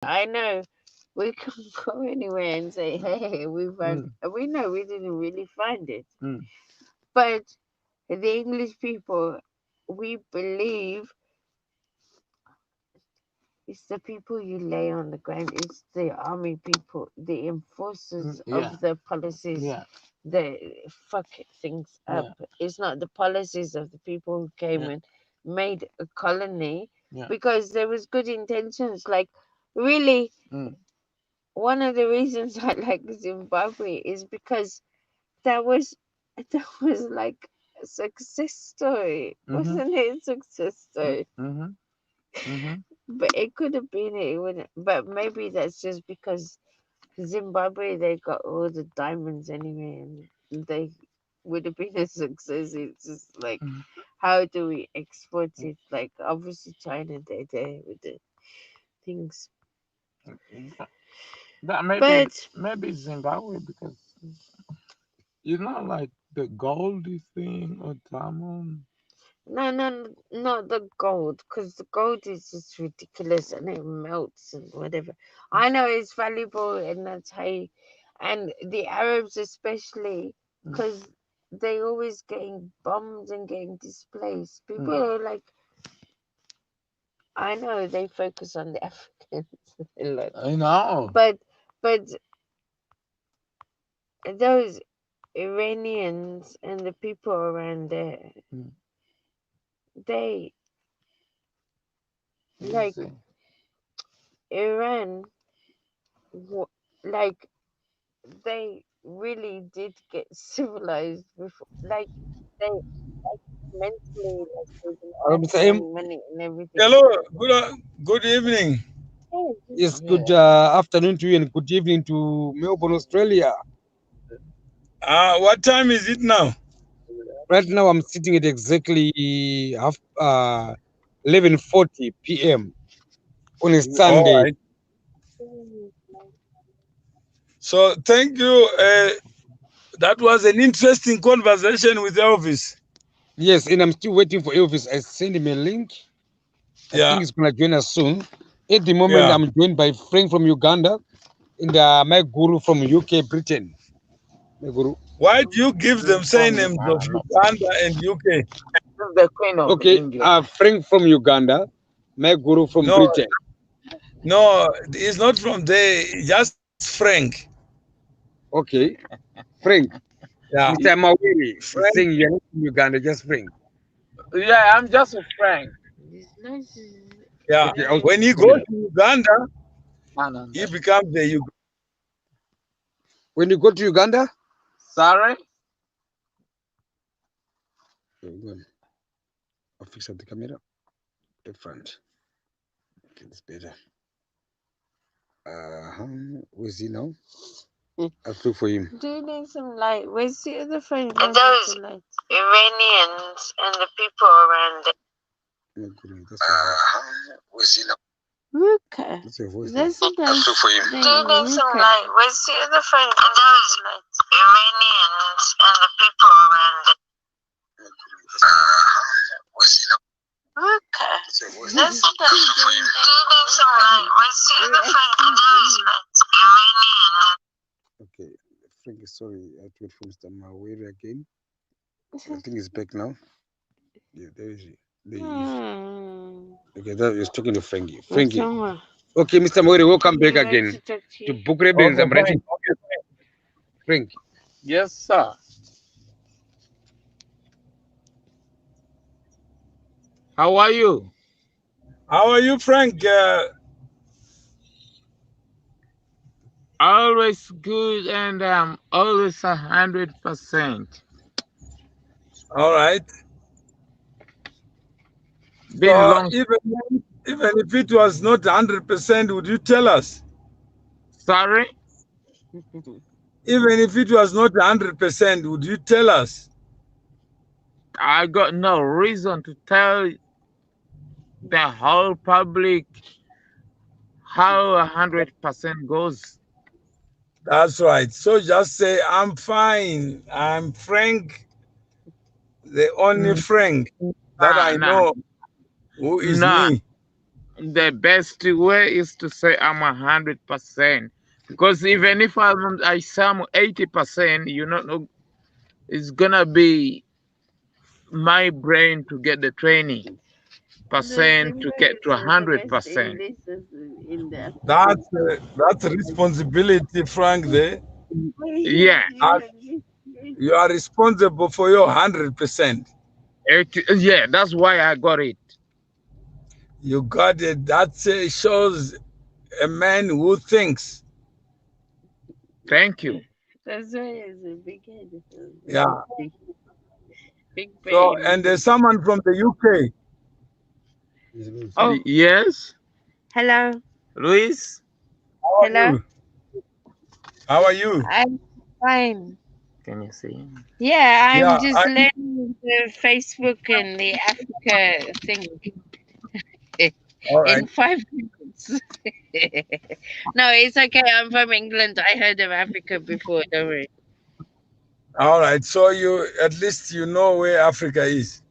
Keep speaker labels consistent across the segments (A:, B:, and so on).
A: I know we can go anywhere and say, hey, we found. We know we didn't really find it, but the English people, we believe it's the people you lay on the ground. It's the army people, the enforcers of the policies that fuck things up. It's not the policies of the people who came and made a colony because there was good intentions. Like, really, one of the reasons I like Zimbabwe is because that was like a success story, wasn't it? A success story. But it could have been it wouldn't. But maybe that's just because Zimbabwe they got all the diamonds anyway, and they would have been a success. It's just like, how do we export it? Like obviously China, they're there with the things.
B: That
A: But
B: maybe Zimbabwe because like the goldy thing or diamond.
A: no, not the gold, because the gold is just ridiculous and it melts and whatever. I know it's valuable and that's how and the Arabs especially, because they always getting bombed and getting displaced. People are like, I know they focus on the Africans a lot.
B: I know.
A: But those Iranians and the people around there, they like Iran, like they really did get civilized before, like they like mentally, like they didn't have money and everything.
C: Hello, good evening.
D: Yes, good afternoon to you and good evening to Melbourne, Australia.
C: What time is it now?
D: Right now, I'm sitting at exactly 11:40 p.m. on a
C: All
D: Sunday.
C: right. So thank you. That was an interesting conversation with Elvis.
D: Yes, and I'm still waiting for Elvis. I sent him a link. I think
C: Yeah,
D: he's gonna join us soon. At the moment,
C: yeah.
D: I'm joined by Frank from Uganda and my guru from UK, Britain. My guru.
C: Why do you give them surnames of Uganda and UK?
B: The Queen of
D: Okay,
B: England.
D: Frank from Uganda, my guru from
C: No,
D: Britain.
C: no, he's not from there. Just Frank.
D: Okay, Frank.
C: Yeah,
D: Mr. Mawiri is
C: Frank.
D: saying you're not from Uganda, just Frank.
B: Yeah, I'm just a Frank.
A: It's nice.
C: Yeah.
D: Okay, I'll
C: When he
D: from
C: goes
D: you.
C: to Uganda,
B: Man,
C: he becomes the Uganda.
D: When you go to Uganda,
B: sorry.
D: go on. I'll fix up the camera. The front. Okay, it's better. Where's he now? I'll look for him.
A: Do you need some light? Where's the other friend? Those Iranians and the people around it.
D: My goodness, that's your voice.
C: Where's he now?
A: Ruka.
D: That's your voice.
A: That's a
C: I'll
A: nice
C: look for him.
A: name. Do you need some light? Where's the other friend? Those Iranians and the people around it.
C: Where's he now?
A: Ruka.
C: That's your voice.
A: That's a nice name. Do you need some light? Where's the other friend? Those Iranians.
D: Okay, Frank, sorry, I have to wait for Mr. Mawiri again. I think he's back now. Yeah, there is he. There he is. Okay, that is talking to Frankie. Frankie. Okay, Mr. Mawiri, welcome back again to Book Rebels.
C: Okay,
D: I'm writing.
C: fine. Okay,
D: Frank.
B: Yes, sir. How are you?
C: How are you, Frank?
B: Always good, and always 100%.
C: All right.
B: Been
C: So
B: long.
C: even if it was not 100%, would you tell us?
B: Sorry.
C: Even if it was not 100%, would you tell us?
B: I got no reason to tell the whole public how 100% goes.
C: That's right. So just say, I'm fine. I'm Frank, the only Frank that I
B: Nah,
C: know who is
B: nah,
C: me.
B: the best way is to say I'm 100%. Because even if I say I'm 80%, it's gonna be my brain to get the 20% to get to
A: The best
B: 100%.
A: English is in the African.
C: That's responsibility, Frank. There,
B: Yeah,
C: Uh, you are responsible for your 100%.
B: yeah, that's why I got it.
C: You got it. That shows a man who thinks.
B: Thank you.
A: That's why it's a big head.
C: Yeah.
A: Big, big
C: So,
A: brain.
C: and there's someone from the UK.
A: Oh,
B: Yes,
A: hello.
B: Luis.
C: How are
A: Hello.
C: you? How are you?
A: I'm fine.
B: Can you see?
A: Yeah, I'm
C: Yeah.
A: just learning the Facebook and the Africa thing
C: All right.
A: in 5 minutes. No, it's okay. I'm from England. I heard of Africa before. Don't worry.
C: All right. So you at least you know where Africa is.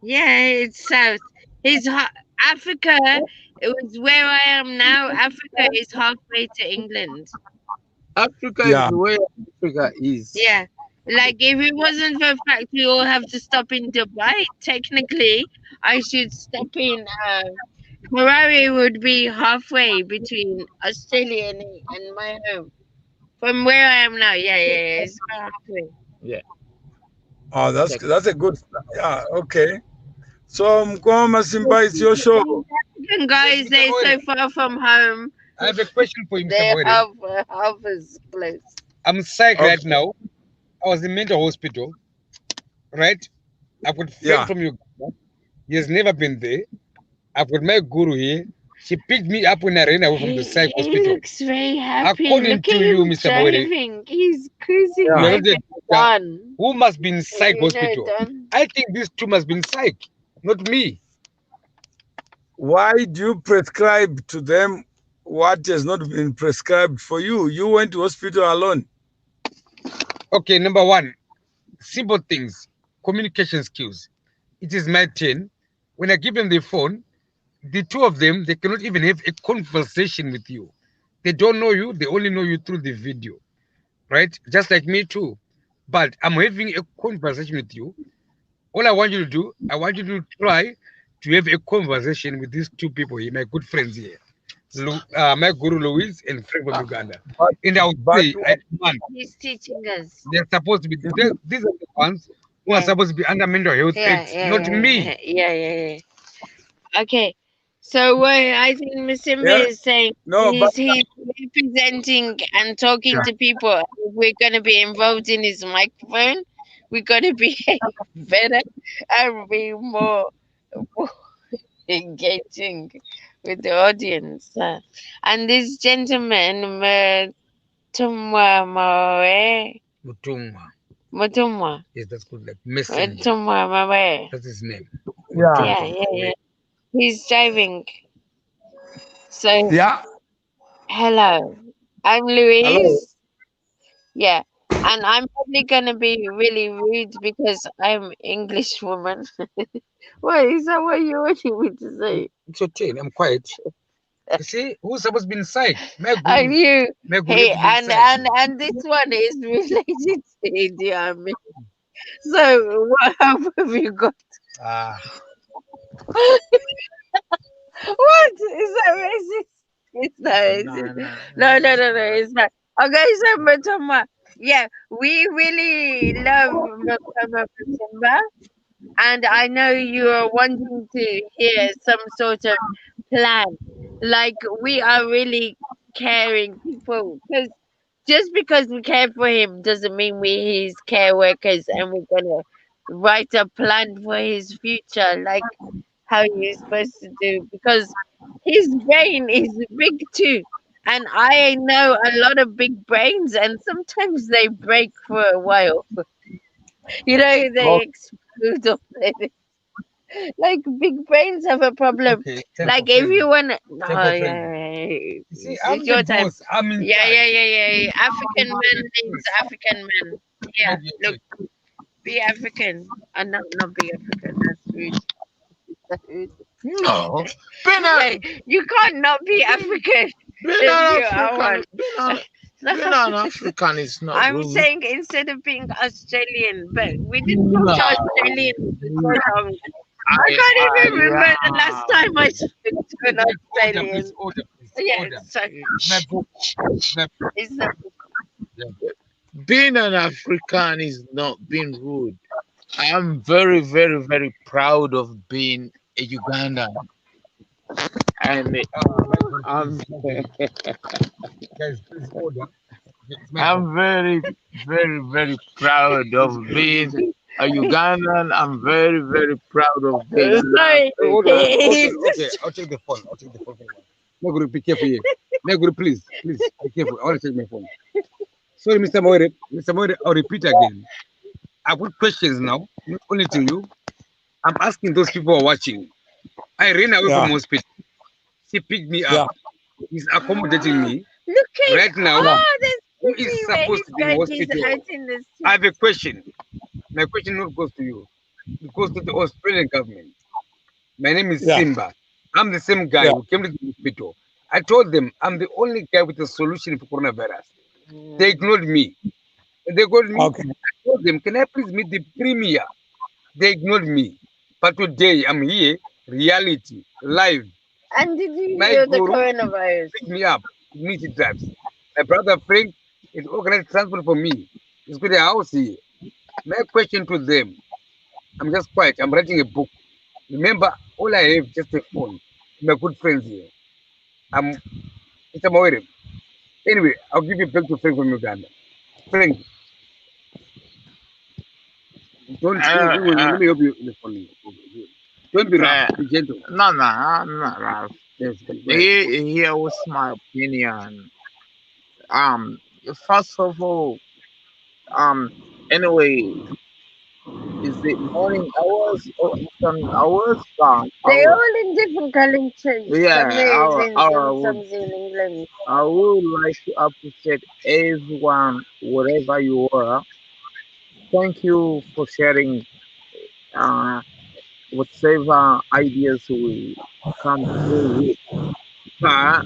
A: Yeah, it's south. Africa. It was where I am now. Africa is halfway to England.
B: Africa is
C: Yeah.
B: where Africa is.
A: Yeah. Like if it wasn't for the fact we all have to stop in Dubai, technically I should stop in Harare would be halfway between Australia and my home. From where I am now, yeah. It's about halfway.
B: Yeah.
C: Oh,
B: Check.
C: that's a good. Yeah. Okay. So Mkwama Simba, it's your show.
A: African guys, they're so far from home.
E: I have a question for you, Mr.
A: They
E: Moire.
A: have as close.
E: I'm psych
C: Okay.
E: right now. I was in mental hospital, right? I've got a friend
C: Yeah.
E: from Uganda. He has never been there. I've got my guru here. She picked me up when I ran away from the psych
A: He
E: hospital.
A: looks very happy.
E: According
A: Look at
E: to you,
A: him
E: Mr. Moire,
A: driving. He's cruising
C: Yeah.
E: you're not
A: like
E: the
A: a
E: doctor.
A: Don.
E: Who must be in psych
A: You know
E: hospital?
A: Don?
E: I think these two must be in psych, not me.
C: Why do you prescribe to them what has not been prescribed for you? You went to hospital alone.
E: Okay, number one, simple things, communication skills. It is my turn. When I give them the phone, the two of them, they cannot even have a conversation with you. They don't know you, they only know you through the video, right? Just like me too. But I'm having a conversation with you. All I want you to do, I want you to try to have a conversation with these two people here, my good friends here. My guru Louise and Frank from Uganda.
C: But
E: And I would
C: but
E: say, man,
A: He's teaching us.
E: they're supposed to be, these are the ones who are
A: Yeah,
E: supposed to be under mental health
A: yeah,
E: aids, not me.
A: yeah. Okay. So what I think Musimba
C: yeah,
A: is saying
C: no, but
A: he's representing and talking
C: yeah.
A: to people. If we're gonna be involved in his microphone, we gotta behave better and be more engaging with the audience. And this gentleman, Mutumwa Mawe,
E: Mutumwa.
A: Mutumwa,
E: Yes, that's good. Like messenger.
A: Mutumwa Mawe.
E: That's his name.
C: Yeah.
A: Yeah, yeah. He's driving. So,
C: Yeah.
A: hello, I'm
C: Hello.
A: Louise. Yeah, and I'm probably gonna be really rude because I'm English woman. What is that? What you wanting me to say?
E: It's your turn. I'm quiet. You see, who's supposed to be in psych? My
A: I
E: guru.
A: knew.
E: My guru
A: Hey,
E: has to be in
A: and
E: psych.
A: and this one is related to Idi Amin. So, what have you got?
E: Ah,
A: What is that racist? It's not racist. No. It's not. Okay, so Matoma, yeah, we really love Matoma Matumba, and I know you are wanting to hear some sort of plan. Like we are really caring people, because just because we care for him doesn't mean we his care workers and we're gonna write a plan for his future. Like how you're supposed to do because his brain is big too. And I know a lot of big brains and sometimes they break for a while. You know,
C: Oh,
A: they explode or they- like big brains have a problem.
E: okay. Time
A: Like
E: for
A: if
E: friendly.
A: you wanna
E: Time
A: no,
E: for friendly.
A: yeah,
E: You see,
A: it's
E: I'm the
A: your time.
E: boss. I'm in
A: Yeah,
E: charge.
A: yeah. African man needs African man. Yeah,
E: Have your
A: look,
E: turn.
A: be African. Not be African. That's rude. That's rude.
B: No, being a
A: You can't not be African
B: being
A: if
B: an
A: you are
B: African,
A: one. No,
B: being an African is not
A: I'm
B: rude.
A: saying instead of being Australian, but we didn't talk
B: No,
A: to Australians for so long. I
B: I,
A: can't
B: I,
A: even remember the last time I spoke to an
E: Order, please.
A: Australian.
E: Order, please.
A: Yeah,
E: Order.
A: so
E: My book. My book.
A: it's the
E: Yeah.
B: being an African is not being rude. I'm very, very, very proud of being a Ugandan, and
E: My God,
B: I'm
E: please. My God. Guys, please order. It's my book.
B: I'm very, very, very proud of being a Ugandan. I'm very, very proud of being an
A: sorry.
E: Order.
B: African.
E: Order.
A: It's
E: Okay,
A: just
E: I'll take the phone. I'll take the phone. Neguru, be careful here. Neguru, please. Please, be careful. I want to take my phone. Sorry, Mr. Moire. Mr. Moire, I'll repeat again. I've got questions now, not only to you. I'm asking those people who are watching. I ran away from
C: Yeah.
E: hospital. She picked me up.
C: Yeah.
E: He's accommodating me.
A: looking.
E: Right now,
C: Yeah.
A: Oh, there's
E: who is
A: Susie where
E: supposed
A: his
E: to be in
A: dad is
E: hospital?
A: hurting the
E: I
A: seat.
E: have a question. My question not goes to you. It goes to the Australian government. My name is
C: Yeah.
E: Simba. I'm the same guy
C: Yeah.
E: who came to the hospital. I told them I'm the only guy with a solution for coronavirus. They ignored me. They ignored me.
C: Okay.
E: I told them, can I please meet the premier? They ignored me. But today I'm here, reality, live.
A: And did you
E: My
A: hear the
E: guru
A: coronavirus?
E: picked me up, me he drives. My brother Frank is organized transport for me. He's got a house here. My question to them, I'm just quiet. I'm writing a book. Remember, all I have just a phone. My good friends here. I'm Mr. Mawere. Anyway, I'll give you back to Frank from Uganda. Frank, don't
B: Uh, uh,
E: let me help you in the phone. Don't be rough.
B: uh,
E: Be gentle.
B: no, no, I'm not Ralph.
E: Yes, go ahead.
B: Here was my opinion. Um, First of all, um, anyway, is it morning hours or afternoon hours?
A: They're all in different countries.
B: Yeah,
A: Some is in some is in England.
B: I would like to appreciate everyone, wherever you are. Thank you for sharing uh, whatever ideas we come through with. But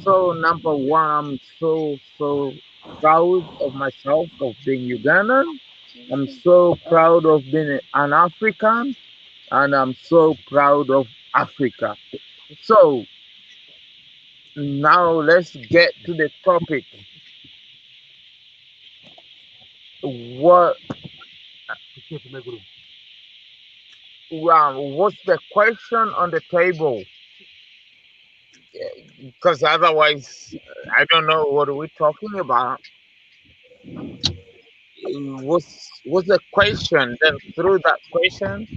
B: so number one, I'm so proud of myself of being Ugandan. I'm so proud of being an African, and I'm so proud of Africa. So now let's get to the topic. What what's the question on the table? Because otherwise, I don't know what are we talking about. What's the question? Then through that question,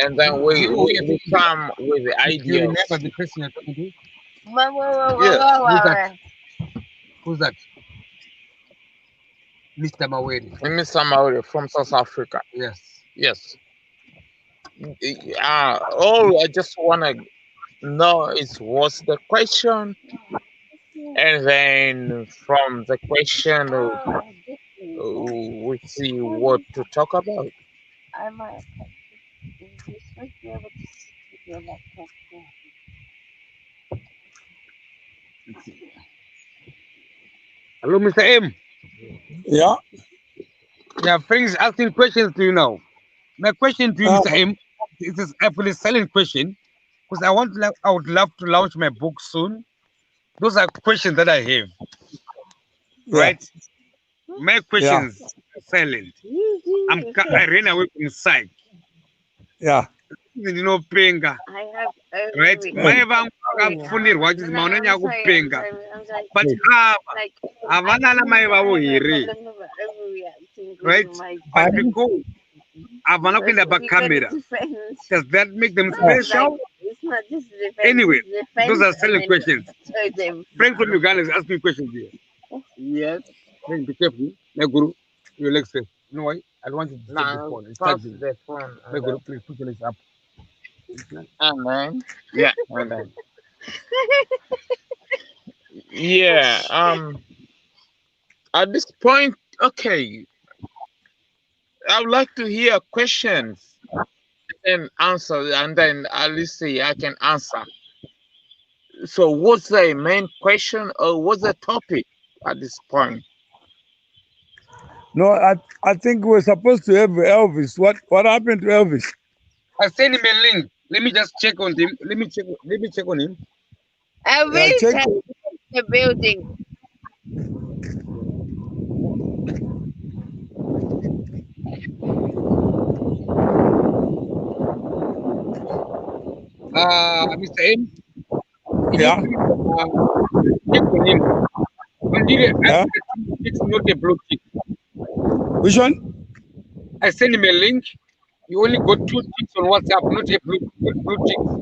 B: and then
E: Do you know who you're
B: we
E: talking to?
B: come with the
E: Do you
B: ideas.
E: remember the person you're talking to?
B: Yeah,
E: Who's that? Who's that? Mr. Mawere.
B: Mr. Maori from South Africa.
E: Yes.
B: Yes. All I just want to know is what's the question, and then from the question, we see what to talk about.
A: I might. You're supposed to be able to sit with your laptop here.
E: Hello, Mr. M.
C: Yeah.
E: Yeah, friends asking questions to you now. My question to you,
C: Uh,
E: Mr. M, it is actually a silent question because I would love to launch my book soon. Those are questions that I have,
C: yeah.
E: right? My
C: Yeah.
E: questions are silent.
A: You
E: I
A: see,
E: ran away from psych.
C: Yeah.
E: You know, penga,
A: I have
E: right?
A: every.
C: Hey.
E: My bang
A: Sorry.
E: funir
A: No,
E: is
A: no,
E: mauna
A: I'm
E: nyagu
A: sorry. I'm
E: penga.
A: sorry. I'm sorry.
E: But
C: Hey.
A: Like, I
E: avana la
A: think
E: mai
A: I
E: babu
A: have a
E: hiri,
A: problem of overreacting because
E: right?
A: of my
E: But
C: I.
A: friends.
E: because avana
A: Because
E: kwenda ba
A: we got to
E: camera,
A: defend.
E: does that make them
C: Uh,
A: Like,
E: special?
A: it's not just defense,
E: Anyway,
A: it's
E: those
A: defense
E: are
A: and
E: silent
A: then
E: questions.
A: show them.
E: Frank from Uganda is asking questions here.
B: Yes.
E: Frank, be careful. My guru, your legs safe. You know why? I don't want you to disturb the
B: Now
E: phone. It's
B: pass
E: charging.
B: the phone
E: My
B: and
E: guru,
B: then
E: please put your legs up.
B: yeah, and then yeah. At this point, okay, I would like to hear questions. can answer, and then at least see I can answer. So, what's the main question, or what's the topic at this point?
C: No, I think we're supposed to have Elvis. What happened to Elvis?
E: I send him a link. Let me just check on him. Let me check on him.
A: I
C: Yeah,
A: will
C: check.
A: tell the building.
E: Mr. M, can you
C: Yeah,
E: please check on him? Only
C: yeah.
E: answer the two ticks, not a blue tick.
C: Which one?
E: I send him a link. You only got two ticks on WhatsApp, not blue ticks.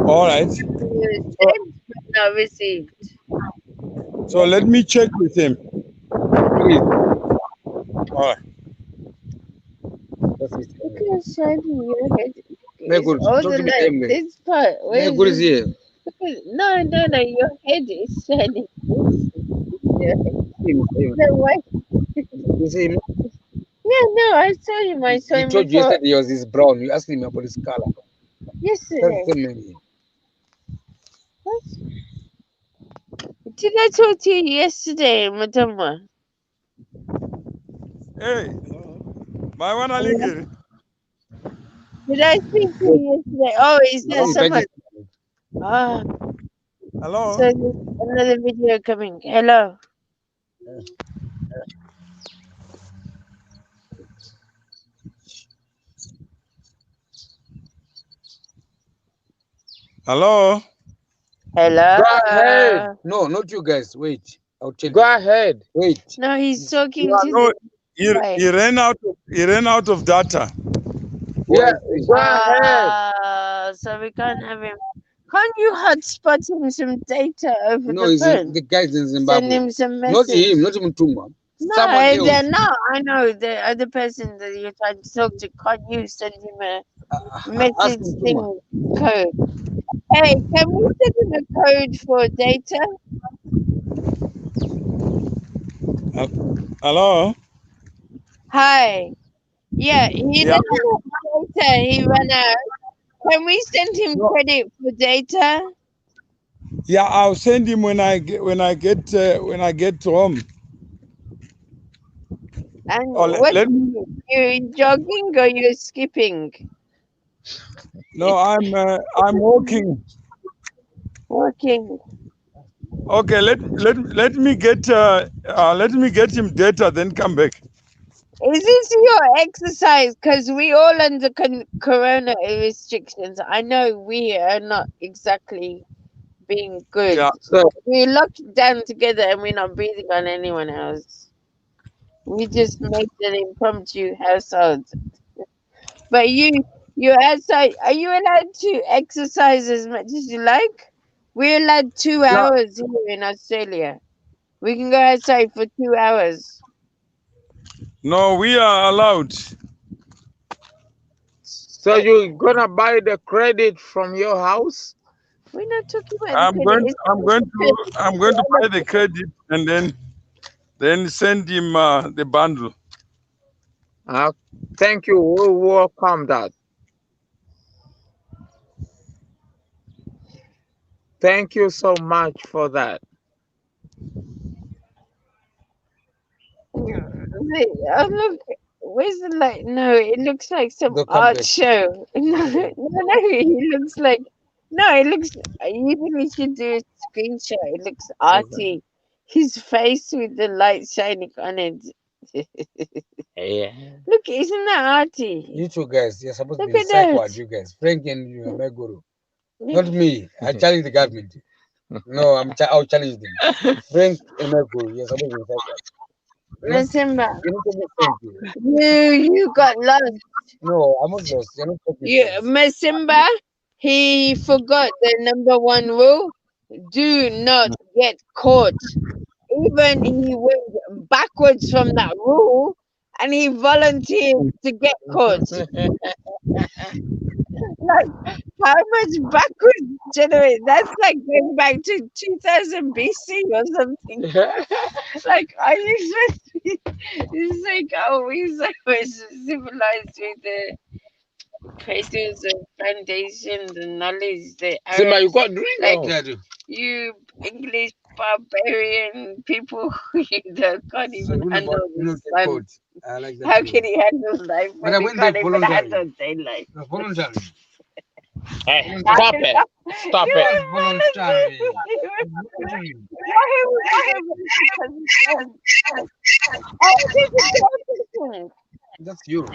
C: All right.
A: You
C: So,
A: sent but not received.
C: so let me check with him.
E: Please,
C: All right.
E: that's Mr.
A: Look
E: M.
A: at shining your head.
E: Very
A: It's
E: good.
A: all
E: Talk
A: the
E: to Mr.
A: light.
E: M then.
A: This part, where
E: Very
A: is
E: good is
A: this?
E: here.
A: No, no, no. Your head is shining. Yeah.
E: See Mr. M.
A: The white.
E: You see him?
A: Yeah, no, I saw him. I saw
E: He
A: him
E: told you
A: before
E: yesterday he was his brown. You asked him about his color. That's
A: yesterday.
E: the same man.
A: What? Did I talk to you yesterday, Madama?
C: Hey, my one Alingiri.
A: Did I speak to
E: Wait,
A: you yesterday? Oh, is there
E: I'm
A: someone?
E: registered.
A: Ah, so
C: Hello.
A: there's another video coming. Hello.
C: Hello.
A: Hello.
B: Go ahead.
E: No, not you guys. Wait. I'll tell
B: Go
E: you.
B: ahead.
E: Wait.
A: No, he's talking
C: Yeah,
A: to
C: no,
A: the guy.
C: he ran out of data.
E: Where
B: Yeah,
E: is he?
B: go ahead.
A: So we can't have him. Can't you hotspot him some data over
E: No,
A: the
E: the
A: phone?
E: guy's in
A: Send
E: Zimbabwe.
A: him some
E: Not
A: message.
E: him, not even Tuma. Someone
A: No,
E: else.
A: they're not. I know the other person that you're trying to talk to. Can't you send him a
E: Ask
A: message
E: him Tuma.
A: thing code? Hey, can we send him a code for data?
C: Hello.
A: Hi. Yeah, he
C: Yeah.
A: doesn't have data. He ran out. Can we send him
C: No.
A: credit for data?
C: Yeah, I'll send him when I get home.
A: And
C: Or
A: what
C: let me.
A: you jogging or you skipping?
C: No, I'm walking.
A: Walking.
C: Okay, let me get him data, then come back.
A: Is this your exercise? Because we all under corona restrictions. I know we are not exactly being good.
C: Yeah.
B: So,
A: We're locked down together and we're not breathing on anyone else. We just made an impromptu household. But you're outside. Are you allowed to exercise as much as you like? We're allowed two
C: Yeah.
A: hours here in Australia. We can go outside for 2 hours.
C: No, we are allowed.
B: so you're gonna buy the credit from your house?
A: We're not talking about the
C: I'm
A: credit.
C: going.
A: It's
C: I'm going to. I'm going to
A: the
C: buy the credit and then send him the bundle.
B: Uh, Thank you. We welcome that. Thank you so much for that.
A: Oh, look, where's the light? No, it looks like some
E: They'll come
A: art
E: back.
A: show. No, no, no, it looks like. No, it looks. You really should do a screenshot. It looks arty. His face with the light shining on it.
B: Yeah.
A: Look, isn't that arty?
E: You two guys, you're supposed to
A: Look
E: be
A: at that.
E: psychoed, you guys. Frank and you are my guru. Not me. I challenge the government. No, I'll challenge them. Frank and my guru, you're supposed to be psychoed. Hmm?
A: Simba,
E: You're not talking French here.
A: you got lost.
E: No, I'm not lost. You're not talking French.
A: Simba, he forgot the number one rule: do not get caught. Even he went backwards from that rule, and he volunteered to get caught. Like, how much backwards generate? That's like going back to 2000 BC or something. Like, are you supposed to be? It's like, oh, we're so much civilized with the Crystals, the foundation, the knowledge, the
B: Simba, you
A: Arabs,
B: got drink?
A: like
B: Oh.
E: Yeah, I do.
A: you English barbarian people that can't
E: So
A: even
E: rule about
A: handle
E: do
A: the
E: not get
A: sun.
E: caught. I like that.
A: How can he handle life
E: But
A: when
E: I
A: he
E: went there
A: can't even
E: voluntarily.
A: handle daylight?
E: No, voluntary.
B: Hey,
E: Voluntary.
B: stop it. Stop
A: You
B: it.
E: Just
A: were
E: voluntary.
A: voluntary.
E: Voluntary.
A: Why he was because he said, oh, this is the person.
E: That's you.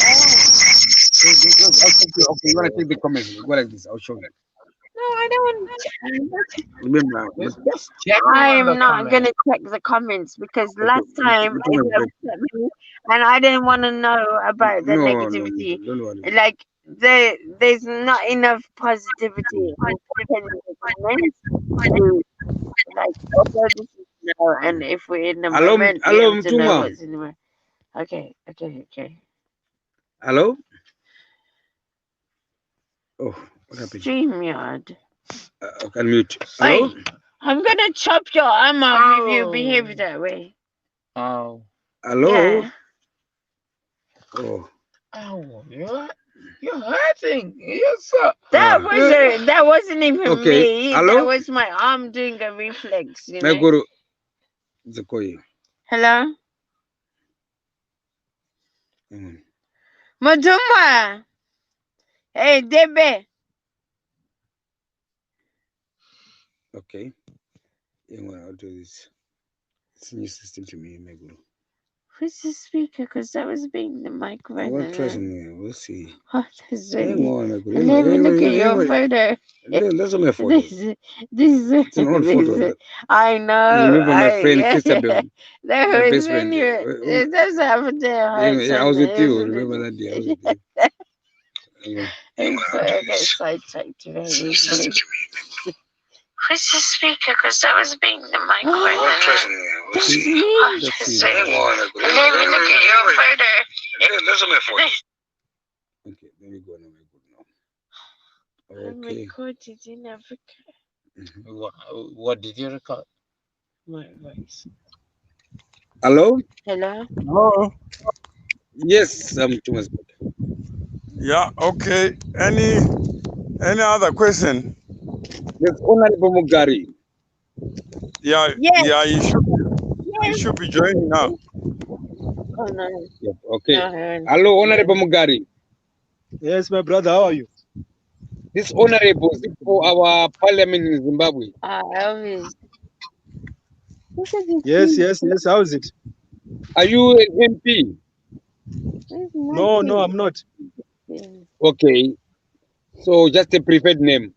A: Oh,
E: I'll take you. Okay, you want to take the comments? Go like this. I'll show them.
A: no, I don't.
E: Remember, but
B: Just checking on the
A: I'm not
B: comment.
A: gonna check the comments because
E: okay,
A: last time
E: which
A: it
E: one is better?
A: upset me, and I didn't want to know about the
E: No,
A: negativity.
E: don't worry.
A: Like there's not enough positivity in people in the comments to like. Although this is now, and if we're in the
E: Hello,
A: moment, we
E: hello,
A: have to know
E: Mtuma.
A: what's in the moment. Okay, okay, okay.
E: Hello. Oh, what happened?
A: StreamYard.
E: I can mute. Hello.
A: Hey, I'm gonna chop your arm off if you behave
B: Oh.
A: that way.
B: Oh.
E: Hello.
A: Yeah.
E: Oh.
B: Oh, you're hurting. Yes, sir.
A: That wasn't even
E: Okay.
A: me. That
E: Hello.
A: was my arm doing a reflex, you
E: My
A: know.
E: guru. Zakoi.
A: Hello?
E: Mm.
A: Maduma. Hey Debe.
E: Okay. I'll do this. It's a new system to me, my guru.
A: Who's the speaker? Because that was being the
E: I
A: microphone.
E: won't trust me. We'll see.
A: Oh, that's
E: Hang
A: really.
E: on, my guru.
A: Let me look at your photo.
E: That's not my photo. It's an old photo.
A: I know.
E: Remember my friend
A: Yeah.
E: Christabel,
A: That
E: my
A: was
E: best
A: when
E: friend.
A: it does happen to her
E: Yeah, I
A: son,
E: was with you.
A: isn't
E: Remember
A: it?
E: that day? I was with you. Hang on.
A: I get sidetracked very easily. Who's the speaker? Because that was being the microphone. That's me.
E: Let's see.
A: Let me look at your photo.
E: That's not my photo. Okay, let me go now.
A: I'm
E: Okay.
A: recorded in Africa.
B: What did you record?
A: My voice.
E: Hello?
A: Hello?
C: Oh,
E: Yes, I'm Thomas.
C: yeah, okay. Any other question?
E: Yes, Honorable Mugari.
C: Yeah,
A: Yes.
C: yeah, you
A: Yes.
C: should be joining now.
A: Oh no.
E: Yes, okay.
A: No,
E: Hello, Honorable Mugari.
F: Yes, my brother, how are you?
E: This honorable is for our parliament in Zimbabwe.
A: Elvis. Look at
F: Yes,
A: this.
F: how is it?
E: Are you an MP?
A: There's
F: No, I'm
A: nothing.
F: not.
E: Okay. So just a preferred name.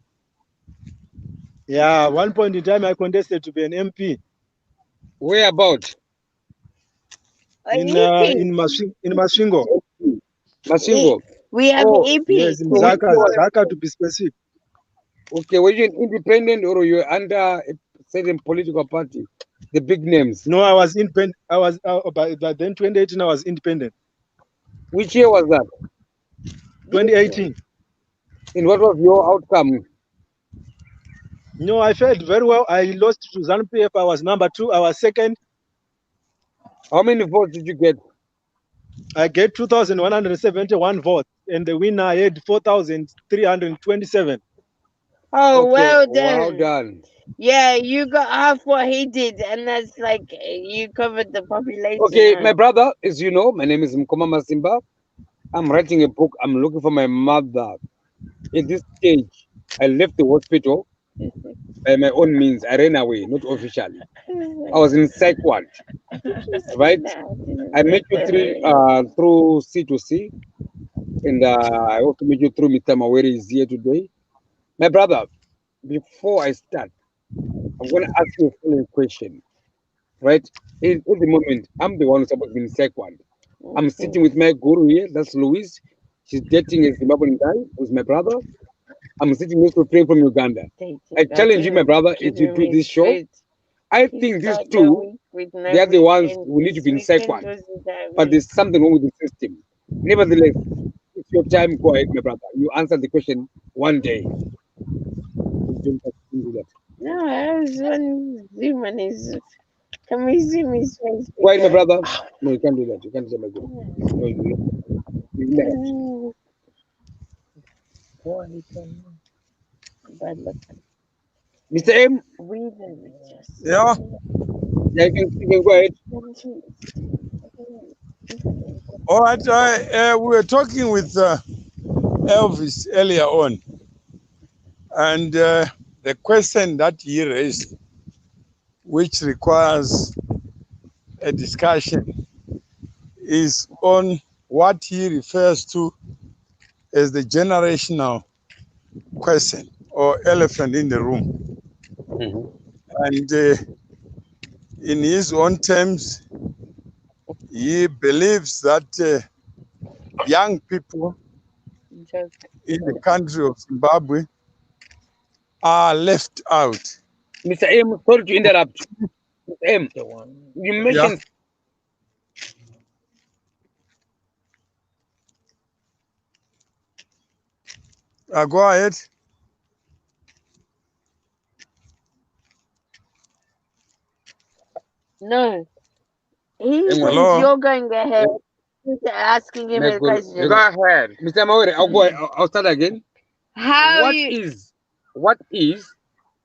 F: Yeah, one point in time I contested to be an MP
E: Where about?
A: An
F: in
A: EP.
F: Masvingo.
E: Masingo.
A: We have
E: Oh,
A: EP.
F: Yes, in
E: so which one?
F: Zaka to be specific.
E: Okay, were you an independent or you were under a certain political party? The big names.
F: No, I was independent. I was by then 2018 I was independent.
E: Which year was that?
F: 2018.
E: And what was your outcome?
F: No, I fared very well. I lost to ZANU PF. I was number 2. I was second.
E: How many votes did you get?
F: I get 2,171 votes, and the winner had 4,327.
A: Oh,
E: Okay,
A: well
E: well
A: done.
E: done.
A: Yeah, you got half what he did, and that's like you covered the population.
E: Okay, my brother, as you know, my name is Mkoma Masimba. I'm writing a book. I'm looking for my mother. At this stage, I left the hospital by my own means. I ran away, not officially. I was in psych ward, right? I met you through C2C, and I also met you through Mr. Maweri is here today. My brother, before I start, I'm going to ask you a following question, right? At the moment, I'm the one who's supposed to be in psych ward. I'm sitting with my guru here, that's Louise. She's dating a Zimbabwean guy who's my brother. I'm sitting next to a friend from Uganda. I challenge you, my brother, if you do this show. I think these two, they are the ones who need to be in psych ward. But there's something wrong with the system. Nevertheless, it's your time. Go ahead, my brother. You answer the question one day.
A: No, I was when Zoom and his Can we zoom his face
E: Why, my
A: again?
E: brother? No, you can't do that. You can't say my good. No, you left.
A: But look,
E: Mr. M,
A: we didn't just.
C: Yeah.
E: yeah, you can go ahead.
C: All right. We were talking with Elvis earlier on, and the question that he raised, which requires a discussion, is on what he refers to as the generational question or elephant in the room.
E: Mm-hmm.
C: And in his own terms, he believes that young people
A: Joke.
C: in the country of Zimbabwe are left out.
E: Mr. M, sorry to interrupt. Mr. M, you
C: Yeah,
E: mentioned
C: go ahead.
A: No, he
E: hang on.
A: thinks
C: Hello.
A: you're going ahead. He's asking him
E: May I
A: a
E: go,
B: Go
A: question.
B: ahead.
E: Mr. Mawere, I'll go. I'll start again.
A: How
E: What
A: you?
E: is what is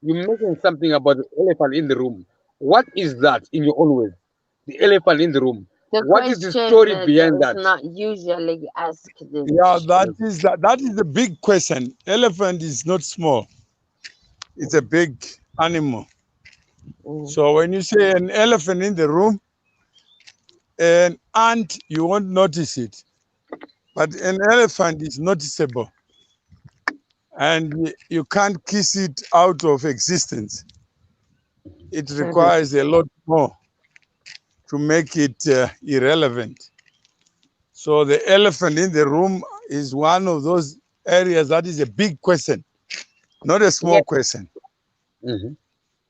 E: you mentioned something about the elephant in the room? What is that in your own words? The elephant in the room.
A: The
E: What is the
A: question
E: story
A: that
E: behind
A: is
E: that?
A: not usually asked in
C: Yeah,
A: this
C: that
A: room.
C: is that is the big question. Elephant is not small; it's a big animal.
A: Mm.
C: So when you say an elephant in the room, an ant you won't notice it, but an elephant is noticeable, and you can't kiss it out of existence. It
A: Sorry.
C: requires a lot more to make it irrelevant. So the elephant in the room is one of those areas that is a big question, not a
E: Yeah.
C: small question.
E: Mm-hmm.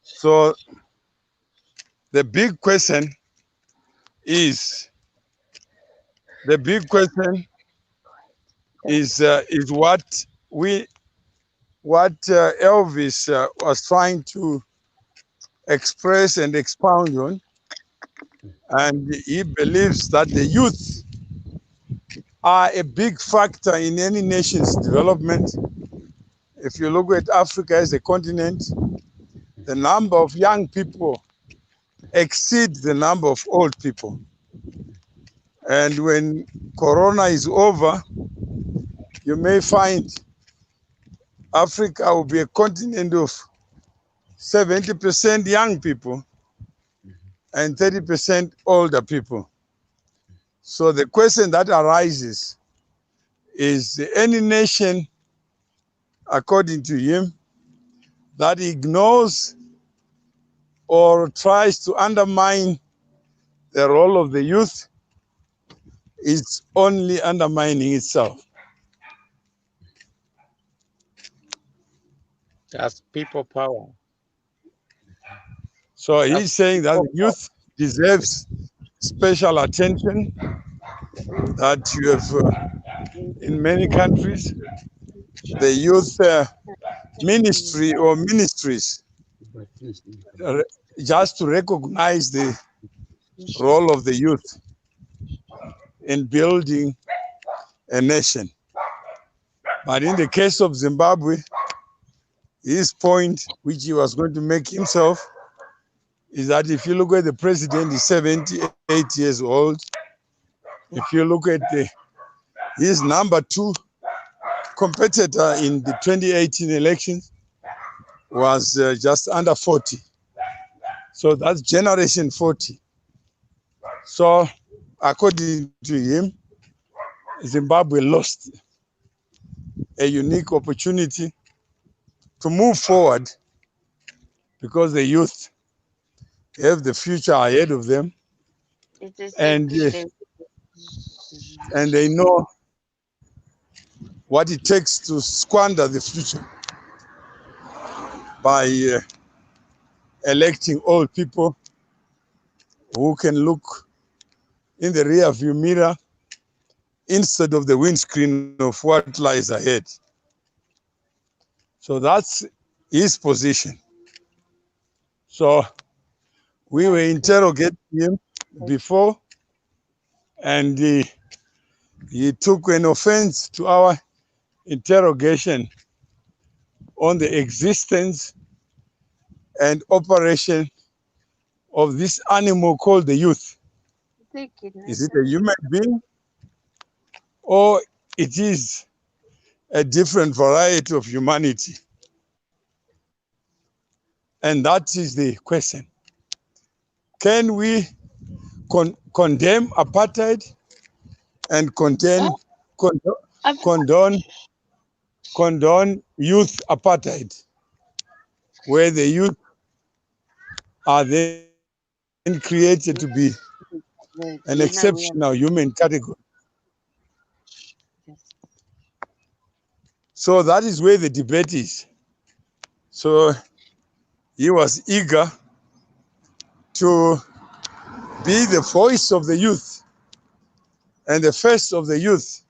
C: So the big question is the big question is what Elvis was trying to express and expound on, and he believes that the youth are a big factor in any nation's development. If you look at Africa as a continent, the number of young people exceeds the number of old people. And when Corona is over, you may find Africa will be a continent of 70% young people and 30% older people. So the question that arises is any nation, according to him, that ignores or tries to undermine the role of the youth is only undermining itself.
B: That's people power.
C: So
B: That's
C: he's saying that
B: people
C: the youth deserves special attention that you have in many countries. The youth ministry or ministries uh, just to recognize the role of the youth in building a nation. But in the case of Zimbabwe, his point, which he was going to make himself, is that if you look at the president, he's 78 years old. If you look at his number two competitor in the 2018 elections was just under 40. So that's generation 40. So according to him, Zimbabwe lost a unique opportunity to move forward because the youth have the future ahead of them,
A: It's a
C: and
A: secret.
C: and they know what it takes to squander the future by electing old people who can look in the rear view mirror instead of the windscreen of what lies ahead. So that's his position. So We were interrogating him before, and he took an offense to our interrogation on the existence and operation of this animal called the youth. Is it a human being, or it is a different variety of humanity? And that is the question. Can we condemn apartheid and condone youth apartheid, where the youth are then created to be an exceptional human category? So that is where the debate is. So he was eager to be the voice of the youth and the face of the youth.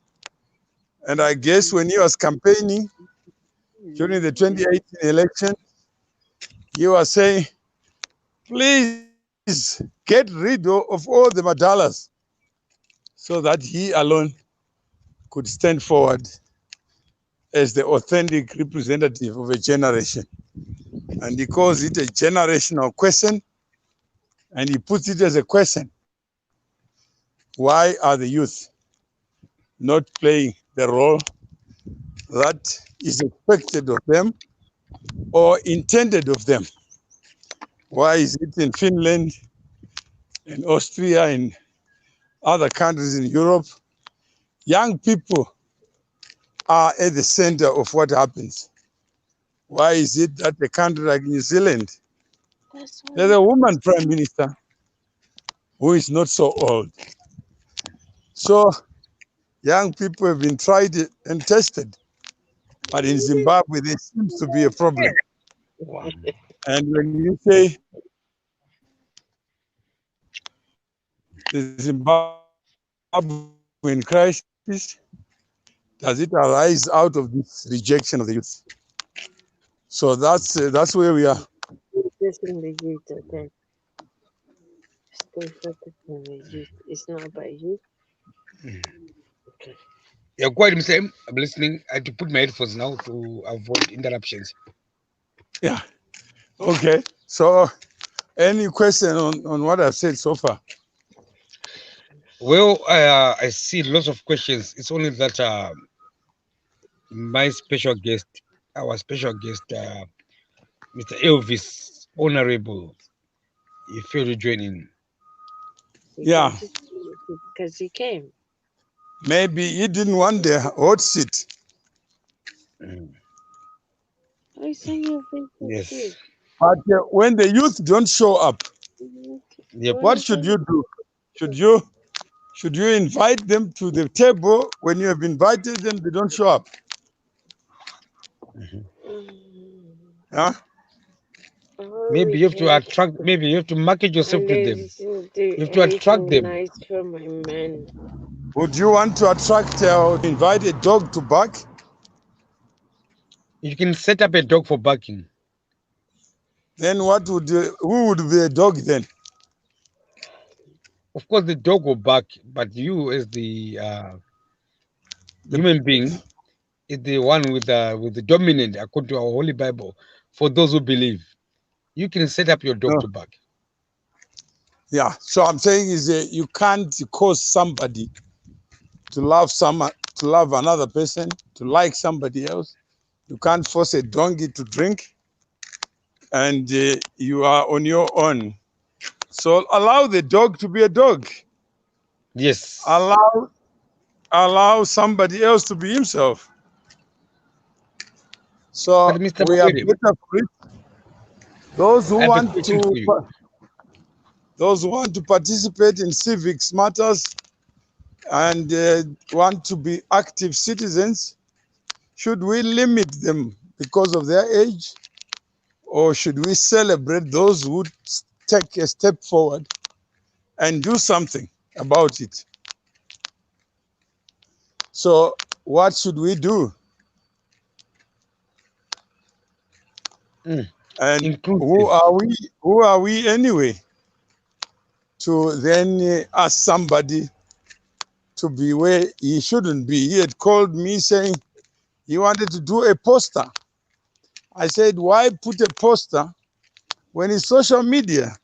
C: And I guess when he was campaigning during the 2018 election, he was saying, please get rid of all the madalas so that he alone could stand forward as the authentic representative of a generation. And he calls it a generational question, and he puts it as a question. Why are the youth not playing the role that is expected of them or intended of them? Why is it in Finland, in Austria, in other countries in Europe, young people are at the center of what happens? Why is it that a country like New Zealand, there's a woman prime minister who is not so old? So young people have been tried and tested, but in Zimbabwe, there seems to be a problem. And when you say the Zimbabwean crisis, does it arise out of this rejection of the youth? So that's where we are.
A: Just in the youth, okay. Stay focused on the youth. It's not about you. Okay.
E: Yeah, quite Mr. M. I'm listening. I had to put my headphones now to avoid interruptions.
C: Yeah. Okay. So, any question on what I've said so far?
E: Well, I see lots of questions. It's only that my special guest, our special guest, Mr. Elvis, Honorable, he failed to join in.
C: Yeah.
A: Because he came.
C: Maybe he didn't want the hot seat.
A: I say you've been
E: Yes.
C: But when the youth don't show up,
E: Yep.
C: what should you do? Should you invite them to the table? When you have invited them, they don't show up? Huh?
E: Maybe you have to attract. Maybe you have to market yourself to them. You have to attract them.
A: Nice for my men.
C: Would you want to attract or invite a dog to bark?
E: You can set up a dog for barking.
C: Then who would be a dog then?
E: Of course, the dog will bark, but you, as the human being, is the one with the dominant, according to our Holy Bible. For those who believe, you can set up your dog to bark.
C: Yeah. So I'm saying is that you can't cause somebody to love another person, to like somebody else. You can't force a donkey to drink, and you are on your own. So allow the dog to be a dog.
E: Yes.
C: Allow somebody else to be himself. So we are better for it. Those who want to participate in civics matters and want to be active citizens, should we limit them because of their age, or should we celebrate those who take a step forward and do something about it? So what should we do? And who are we anyway? to then ask somebody to be where he shouldn't be. He had called me saying he wanted to do a poster. I said, why put a poster when it's social media?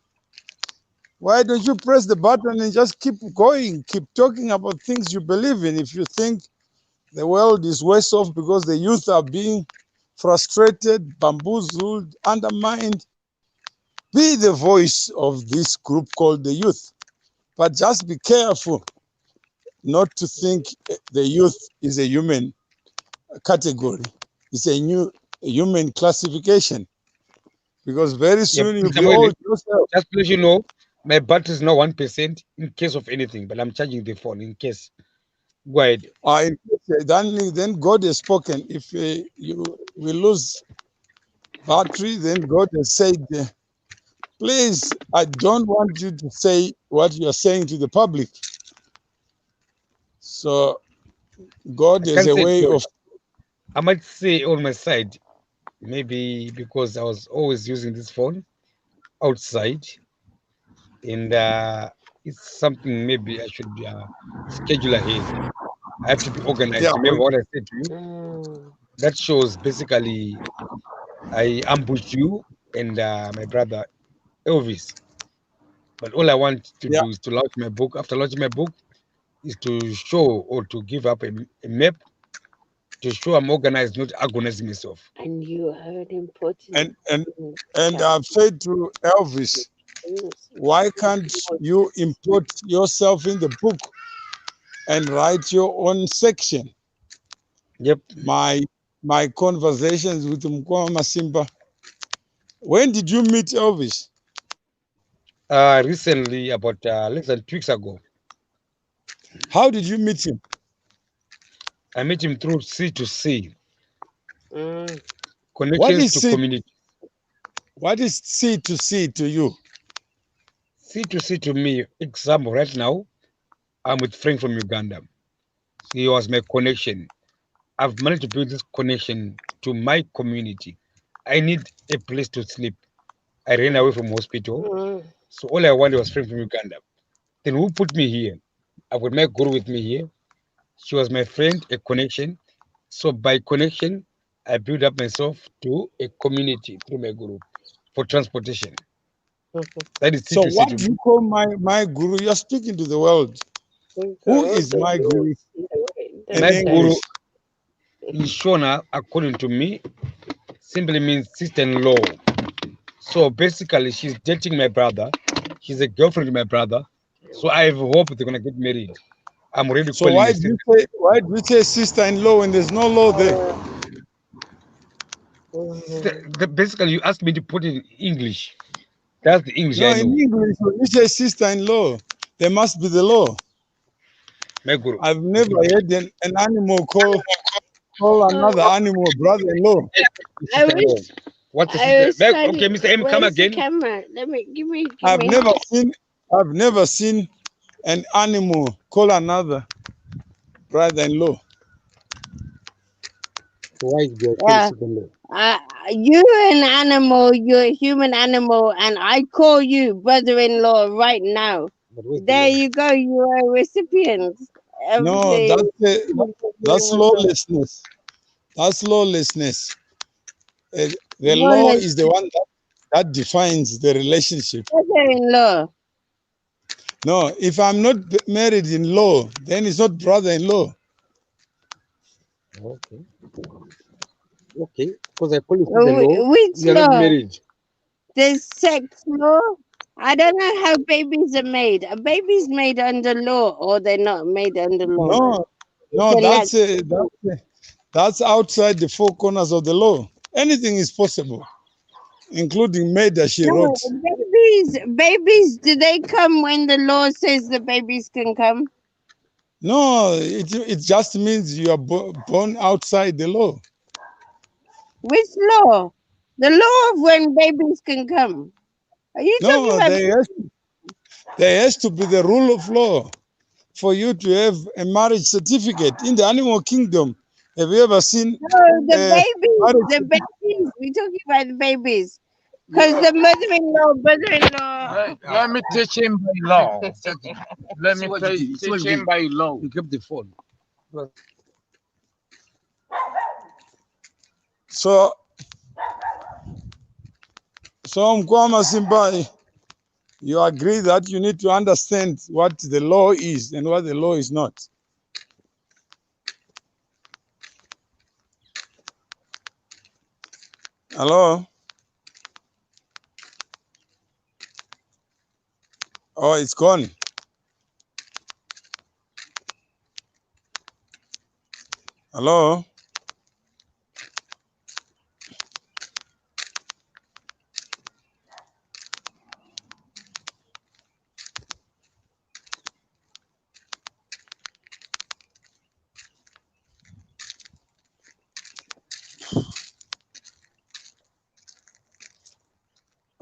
C: Why don't you press the button and just keep going, keep talking about things you believe in? If you think the world is worse off because the youth are being frustrated, bamboozled, undermined, be the voice of this group called the youth. But just be careful not to think the youth is a human category. It's a new human classification, because very
E: Yeah,
C: soon you'll be
E: Samuel,
C: old yourself.
E: just to let you know, my battery is now 1% in case of anything, but I'm charging the phone in case. Go ahead.
C: Then God has spoken. If you will lose battery, then God has said, please, I don't want you to say what you are saying to the public. So God
E: I
C: has
E: can't
C: a
E: say it
C: way
E: all.
C: of,
E: I might say on my side, maybe because I was always using this phone outside, and it's something maybe I should schedule ahead. I have to be
C: yeah,
E: organized. Remember what I said to you?
A: Mm.
E: That shows basically I ambushed you and my brother Elvis. But all I want to
C: yeah.
E: do is to launch my book. After launching my book, is to show or to give up a map to show I'm organized, not agonizing myself.
A: And you heard important
C: And and
A: things
C: and
A: that
C: I've said to Elvis,
A: things
C: why can't you
A: important.
C: import yourself in the book and write your own section?
E: Yep.
C: My my conversations with Mkwama Simba. When did you meet Elvis?
E: Recently, about less than 2 weeks ago,
C: How did you meet him?
E: I met him through C2C,
A: Mm.
C: What
E: connections
C: is
E: to
C: C?
E: community.
C: What is C2C to you?
E: C2C to me, example, right now, I'm with Frank from Uganda. He was my connection. I've managed to build this connection to my community. I need a place to sleep. I ran away from hospital.
A: Mm.
E: So all I wanted was friend from Uganda. Then who put me here? I've got my guru with me here. She was my friend, a connection. So by connection, I built up myself to a community through my guru for transportation. That is
C: So
E: C2C
C: what
E: to
C: do
E: me.
C: you call my guru? You're speaking to the world.
A: We got
C: Who
A: all
C: is
A: the
C: my guru
A: rules. The
C: in
E: My guru
C: English?
A: text.
E: is Shona, according to me, simply means sister-in-law. So basically, she's dating my brother. She's a girlfriend of my brother. So I have hope they're gonna get married. I'm already
C: So
E: calling her sister.
C: why do you say sister-in-law when there's no law there?
E: Basically, you asked me to put it in English. That's the English
C: No,
E: I
C: in
E: know.
C: English, when you say sister-in-law, there must be the law.
E: My guru.
C: I've never heard an animal call another
A: Oh,
C: animal brother-in-law.
A: I
E: Sister-in-law.
A: wish
E: What's a
A: I
E: sister?
A: was trying.
E: Okay, Mr. M, come
A: Where's the
E: again.
A: camera? Let me give
C: I've
A: me.
C: never seen I've never seen an animal call another brother-in-law.
E: Why is your call
A: Yeah,
E: sister-in-law?
A: you an animal. You're a human animal, and I call you brother-in-law right now.
E: But where's the
A: There
E: law?
A: you go. You are a recipient of
C: No,
A: the.
C: that's lawlessness. That's lawlessness. The
A: Known
C: law
A: as
C: is the one that defines the relationship.
A: brother-in-law.
C: No, if I'm not married in law, then it's not brother-in-law.
E: Okay. Okay. Because I call you sister-in-law.
A: Which
E: We are not
A: law?
E: married.
A: The sex law? I don't know how babies are made. Are babies made under law or they're not made under law?
C: No, no,
A: They're like,
C: that's outside the four corners of the law. Anything is possible, including murder, she
A: no,
C: wrote.
A: babies, do they come when the law says the babies can come?
C: No, it just means you are born outside the law.
A: Which law? The law of when babies can come. Are you talking
C: No,
A: about
C: there has to be the rule of law for you to have a marriage certificate in the animal kingdom. Have you ever seen
A: no, the
C: a
A: babies?
C: marriage
A: The
C: certificate?
A: babies. We're talking about the babies. Because the brother-in-law.
B: Let me teach him by law. Let
D: See
B: me
D: what you did. See what
B: teach
D: you
B: him
D: did.
B: by law.
D: You kept the phone.
C: So Mkwama Simbai, you agree that you need to understand what the law is and what the law is not. Hello? Oh, it's gone. Hello?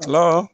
C: Hello?